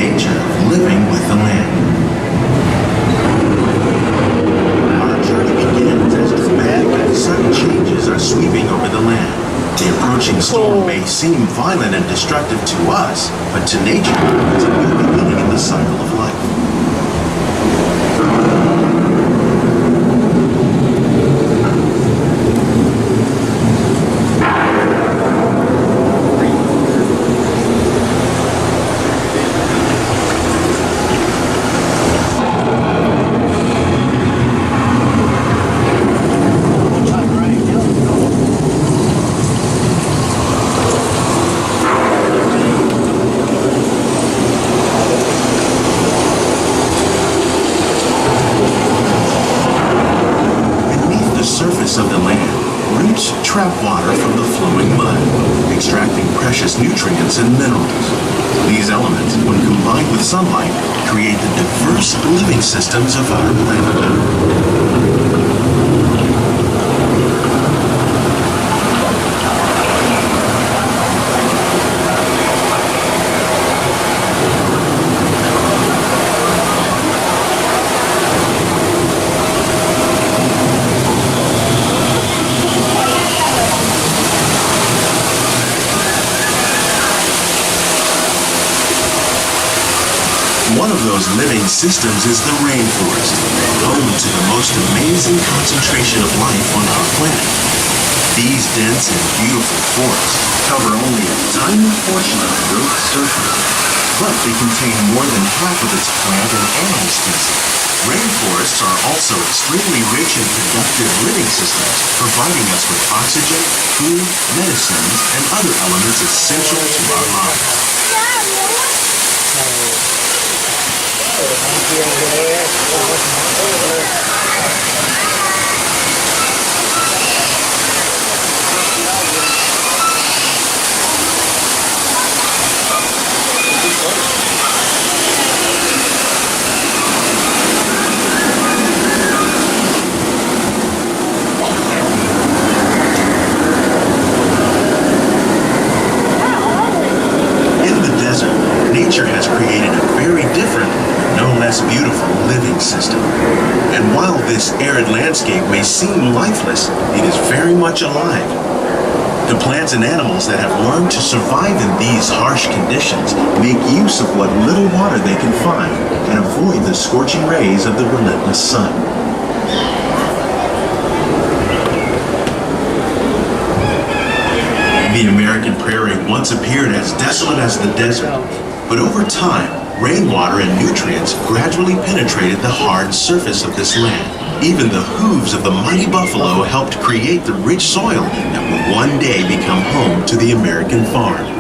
nature of living with the land. Our journey begins as dramatic and sudden changes are sweeping over the land. The approaching storm may seem violent and destructive to us, but to nature, it's a new beginning in the cycle of life. Of the land, roots trap water from the flowing mud, extracting precious nutrients and minerals. These elements, when combined with sunlight, create the diverse living systems of our planet. One of those living systems is the rainforest, home to the most amazing concentration of life on our planet. These dense and beautiful forests cover only a tiny portion of the Earth's surface, but they contain more than half of its plant and animal species. Rainforests are also extremely rich in productive living systems, providing us with oxygen, food, medicines, and other elements essential to our lives. In the desert, nature has created a very different, no less beautiful living system. And while this arid landscape may seem lifeless, it is very much alive. The plants and animals that have learned to survive in these harsh conditions make use of what little water they can find and avoid the scorching rays of the relentless sun. The American prairie once appeared as desolate as the desert, but over time, rainwater and nutrients gradually penetrated the hard surface of this land. Even the hooves of the mighty buffalo helped create the rich soil that will one day become home to the American farm.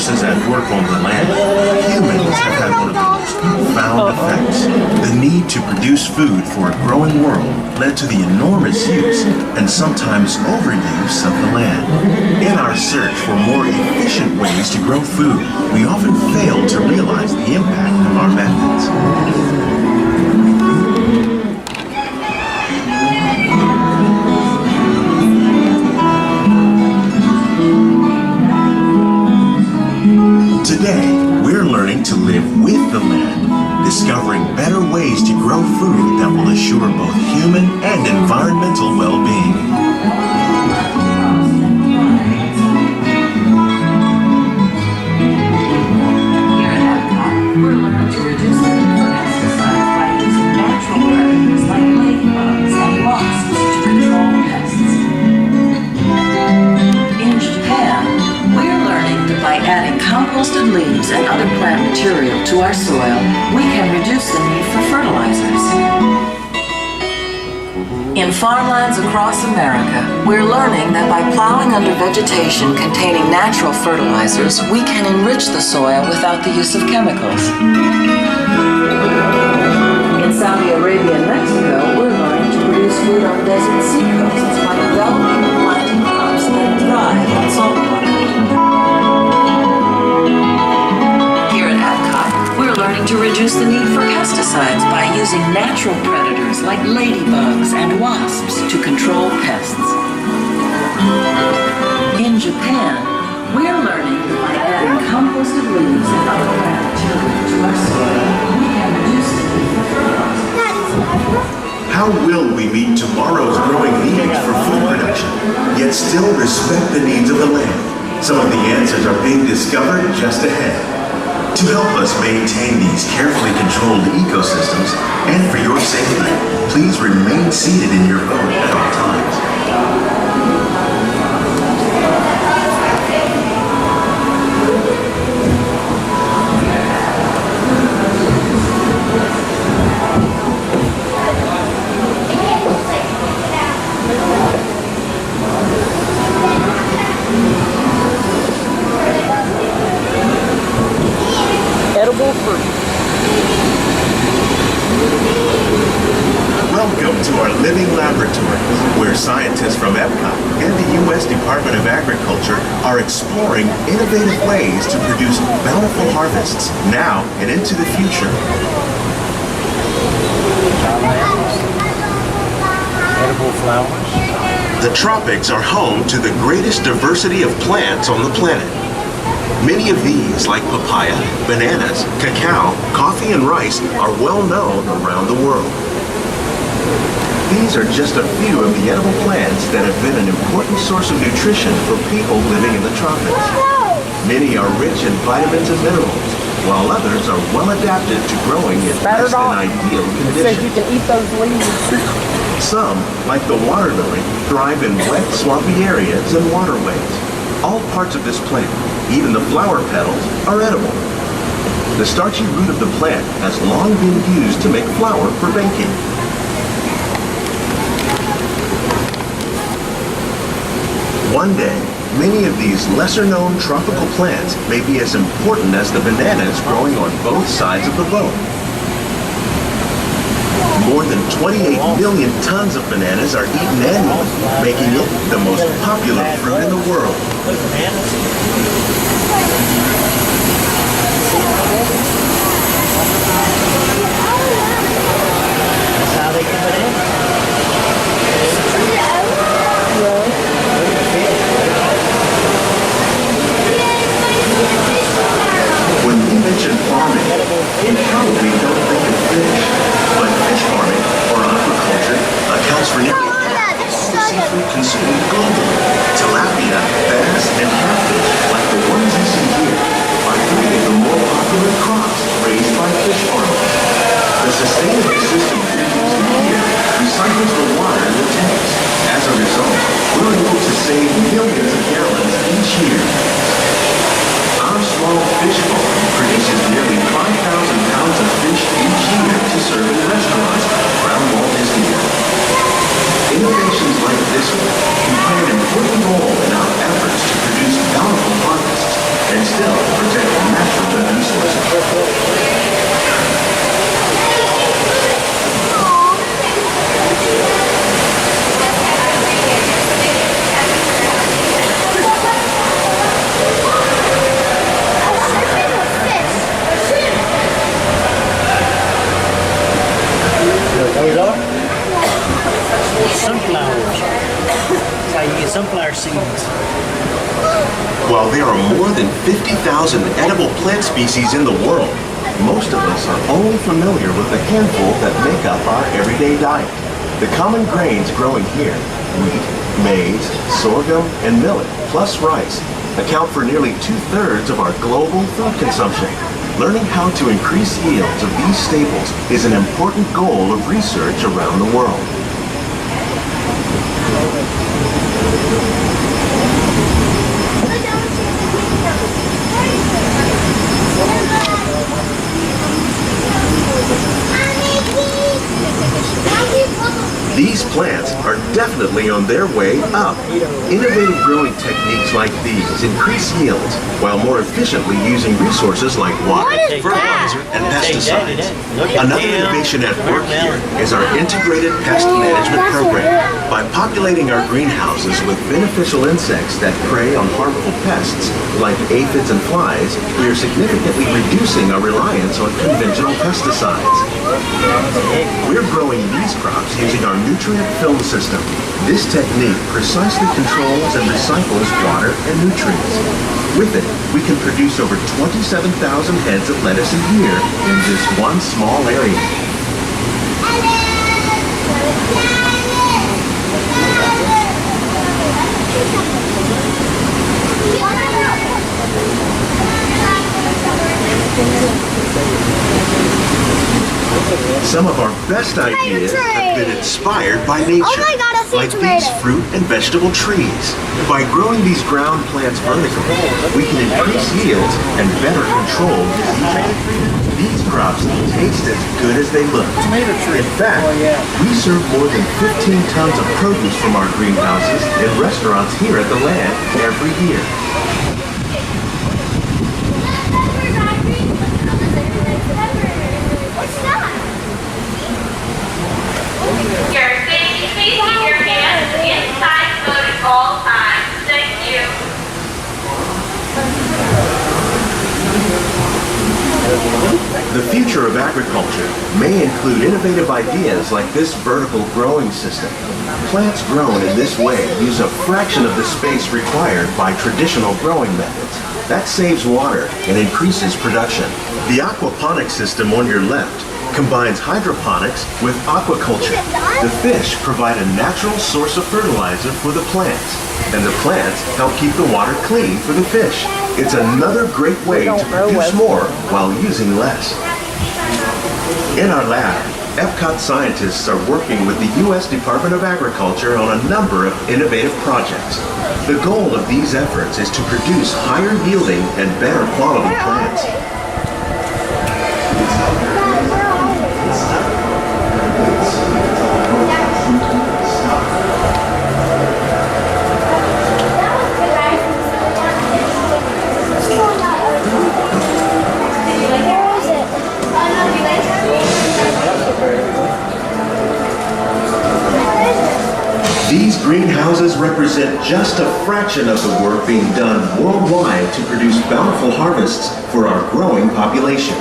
At work on the land, humans have had one of the most profound effects. The need to produce food for a growing world led to the enormous use and sometimes overuse of the land. In our search for more efficient ways to grow food, we often fail to realize the impact of our methods. Today, we're learning to live with the land, discovering better ways to grow food that will assure both human and environmental well-being. Here at Epcot, we're learning to reduce the need for pesticides by using natural predators like ladybugs and wasps to control pests. In Japan, we're learning that by adding composted leaves and other plant material to our soil, we can reduce the need for fertilizers. In farmlands across America, we're learning that by plowing under vegetation containing natural fertilizers, we can enrich the soil without the use of chemicals. In Saudi Arabia and Mexico, we're learning to produce food on desert seacoasts by developing and planting crops that thrive on salt water. Here at Epcot, we're learning to reduce the need for pesticides by using natural predators like ladybugs and wasps to control pests. In Japan, we're learning that by adding composted leaves and other plant material to our soil, we can reduce the need for fertilizer. How will we meet tomorrow's growing needs for food production, yet still respect the needs of the land? Some of the answers are being discovered just ahead. To help us maintain these carefully controlled ecosystems, and for your safety, please remain seated in your boat at all times. Edible fruit. Welcome to our living laboratory, where scientists from Epcot and the U.S. Department of Agriculture are exploring innovative ways to produce bountiful harvests now and into the future. Edible flowers. The tropics are home to the greatest diversity of plants on the planet. Many of these, like papaya, bananas, cacao, coffee, and rice, are well known around the world. These are just a few of the edible plants that have been an important source of nutrition for people living in the tropics. Many are rich in vitamins and minerals, while others are well adapted to growing in less than ideal It says you conditions. can eat those leaves. Some, like the water lily, thrive in wet, swampy areas and waterways. All parts of this plant, even the flower petals, are edible. The starchy root of the plant has long been used to make flour for baking. One day, many of these lesser-known tropical plants may be as important as the bananas growing on both sides of the boat. More than 28 million tons of bananas are eaten annually, making it the most popular fruit in the world. That's how they get it in. When we mention farming, you probably don't think of fish, but fish farming, or aquaculture, accounts for nearly half of all the seafood consumed globally. Tilapia, bass, and catfish, like the ones you see here, are three of the more popular crops raised by fish farmers. The sustainable system we use here recycles the water in the tanks. As a result, we're able to save millions of gallons each year. Our small fish farm produces nearly 5,000 pounds of fish each year to serve in restaurants around Walt Disney World. Innovations like this one can play an important role in our efforts to produce bountiful harvests and still protect natural resources. Those are sunflowers. That's how you get sunflower seeds. While there are more than 50,000 edible plant species in the world, most of us are only familiar with a handful that make up our everyday diet. The common grains growing here, wheat, maize, sorghum, and millet, plus rice, account for nearly 2/3 of our global food consumption. Learning how to increase yields of these staples is an important goal of research around the world. These plants are definitely on their way up. Innovative growing techniques like these increase yields while more efficiently using resources like water, fertilizer, and pesticides. Another innovation at work here is our integrated pest management program. By populating our greenhouses with beneficial insects that prey on harmful pests like aphids and flies, we are significantly reducing our reliance on conventional pesticides. We're growing these crops using our nutrient film system. This technique precisely controls and recycles water and nutrients. With it, we can produce over 27,000 heads of lettuce a year in this one small area. Some of our best ideas have been inspired by nature, like these fruit and vegetable trees. By growing these ground plants vertically, we can increase yields and better control disease. These crops taste as good as they look. In fact, we serve more than 15 tons of produce from our greenhouses in restaurants here at the land every year. You're safe. Please keep your hands inside the boat at all times. Thank you. The future of agriculture may include innovative ideas like this vertical growing system. Plants grown in this way use a fraction of the space required by traditional growing methods. That saves water and increases production. The aquaponics system on your left combines hydroponics with aquaculture. The fish provide a natural source of fertilizer for the plants, and the plants help keep the water clean for the fish. It's another great way to produce more while using less. In our lab, Epcot scientists are working with the U.S. Department of Agriculture on a number of innovative projects. The goal of these efforts is to produce higher yielding and better quality plants. These greenhouses represent just a fraction of the work being done worldwide to produce bountiful harvests for our growing population.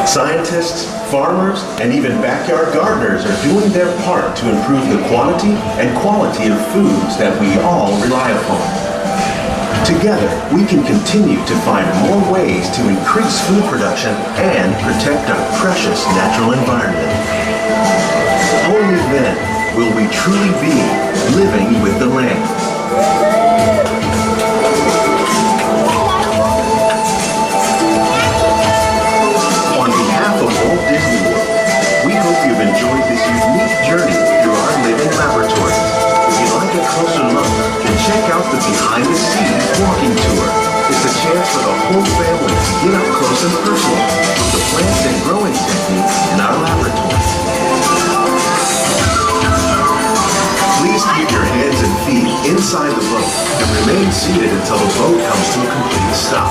Scientists, farmers, and even backyard gardeners are doing their part to improve the quantity and quality of foods that we all rely upon. Together, we can continue to find more ways to increase food production and protect our precious natural environment. Only then will we truly be living with the land. On behalf of Walt Disney World, we hope you've enjoyed this unique journey through our living laboratories. If you'd like a closer look, then check out the Behind the Scenes walking tour. It's a chance for the whole family to get up close and personal with the plants and growing techniques in our laboratory. Please keep your hands and feet inside the boat and remain seated until the boat comes to a complete stop.